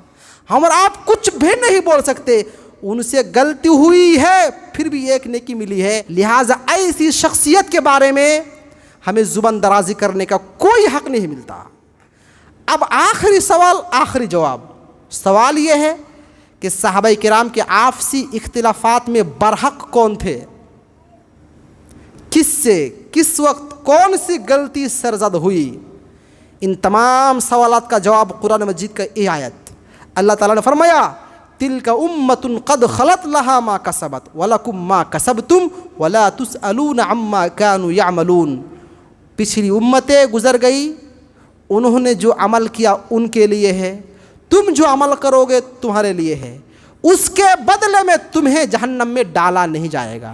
Speaker 1: ہم اور آپ کچھ بھی نہیں بول سکتے۔ ان سے غلطی ہوئی ہے پھر بھی 1 نیکی ملی ہے، لہٰذا ایسی شخصیت کے بارے میں ہمیں زبان درازی کرنے کا کوئی حق نہیں ملتا۔ اب آخری سوال، آخری جواب، سوال یہ ہے کہ صحابہ کرام کے آپسی اختلافات میں برحق کون تھے؟ کس سے، کس وقت، کون سی غلطی سرزد ہوئی؟ ان تمام سوالات کا جواب قرآن مجید کا یہ آیت، اللہ تعالیٰ نے فرمایا تلک امۃ قد خلت لہا ما کسبت ولکم ما کسبتم ولا تسألون عما کانوا یعملون، پچھلی امتیں گزر گئی، انہوں نے جو عمل کیا ان کے لیے ہے، تم جو عمل کرو گے تمہارے لیے ہے، اس کے بدلے میں تمہیں جہنم میں ڈالا نہیں جائے گا،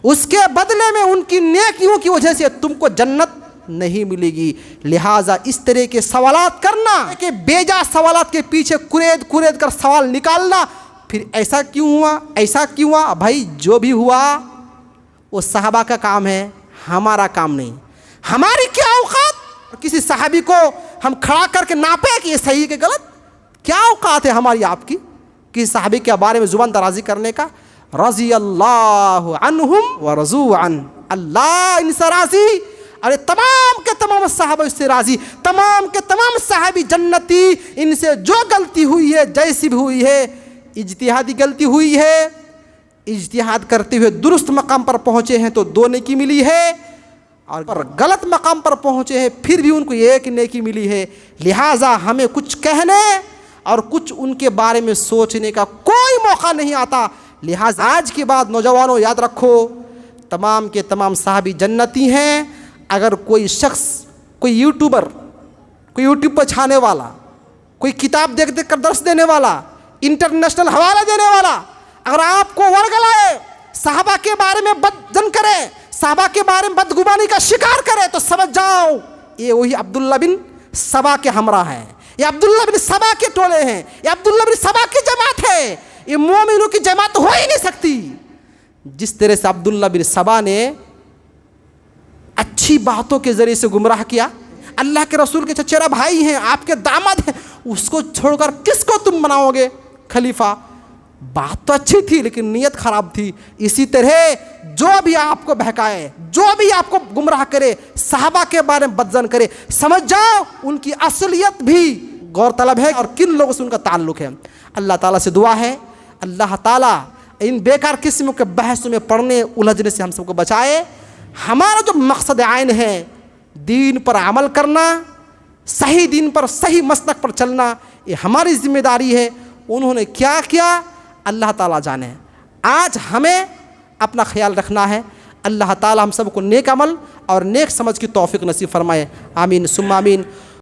Speaker 1: اس کے بدلے میں ان کی نیکیوں کی وجہ سے تم کو جنت نہیں ملے گی۔ لہٰذا اس طرح کے سوالات کرنا کہ بیجا سوالات کے پیچھے کورید کر سوال نکالنا، پھر ایسا کیوں ہوا، ایسا کیوں ہوا، بھائی جو بھی ہوا وہ صحابہ کا کام ہے، ہمارا کام نہیں۔ ہماری کیا اوقات کسی صحابی کو ہم کھڑا کر کے ناپے کہ یہ صحیح کہ غلط؟ کیا اوقات ہے ہماری آپ کی کسی صحابی کے بارے میں زبان درازی کرنے کا؟ رضی اللہ عنہم ورضوا عنہ، اللہ ان سے راضی، ارے تمام کے تمام صحابہ اس سے راضی، تمام کے تمام صحابی جنتی، ان سے جو غلطی ہوئی ہے، جیسی بھی ہوئی ہے، اجتہادی غلطی ہوئی ہے، اجتہاد کرتے ہوئے درست مقام پر پہنچے ہیں تو 2 نیکی ملی ہے، اور غلط مقام پر پہنچے ہیں پھر بھی ان کو 1 نیکی ملی ہے۔ لہٰذا ہمیں کچھ کہنے اور کچھ ان کے بارے میں سوچنے کا کوئی موقع نہیں آتا۔ لہٰذا آج کے بعد نوجوانوں یاد رکھو، تمام کے تمام صحابی جنتی ہیں۔ اگر کوئی شخص، کوئی یوٹیوبر، کوئی یوٹیوب پر چھانے والا، کوئی کتاب دیکھ دیکھ کر درس دینے والا، انٹرنیشنل حوالے دینے والا اگر آپ کو ورگلائے، صحابہ کے بارے میں بدزن کرے، صحابہ کے بارے میں بدگمانی کا شکار کرے، تو سمجھ جاؤ یہ وہی عبداللہ بن سبا کے ہمراہ ہیں، یہ عبداللہ بن سبا کے ٹولے ہیں، یہ عبداللہ بن سبا کی جماعت ہے، یہ مومنوں کی جماعت ہو ہی نہیں سکتی۔ جس طرح سے عبداللہ بن سبا نے اچھی باتوں کے ذریعے سے گمراہ کیا، اللہ کے رسول کے چچیرا بھائی ہیں، آپ کے داماد ہیں، اس کو چھوڑ کر کس کو تم بناؤ گے خلیفہ؟ بات تو اچھی تھی لیکن نیت خراب تھی۔ اسی طرح جو بھی آپ کو بہکائے، جو بھی آپ کو گمراہ کرے، صحابہ کے بارے میں بدظن کرے، سمجھ جاؤ ان کی اصلیت بھی غور طلب ہے اور کن لوگوں سے ان کا تعلق ہے۔ اللہ تعالیٰ سے دعا ہے اللہ تعالیٰ ان بیکار قسم کے بحثوں میں پڑھنے الجھنے سے ہم سب کو بچائے۔ ہمارا جو مقصد عین ہے دین پر عمل کرنا، صحیح دین پر صحیح مسلک پر چلنا، یہ ہماری ذمہ داری ہے۔ انہوں نے کیا کیا اللہ تعالیٰ جانے۔ آج ہمیں اپنا خیال رکھنا ہے۔ اللہ تعالیٰ ہم سب کو نیک عمل اور نیک سمجھ کی توفیق نصیب فرمائے، آمین ثم آمین۔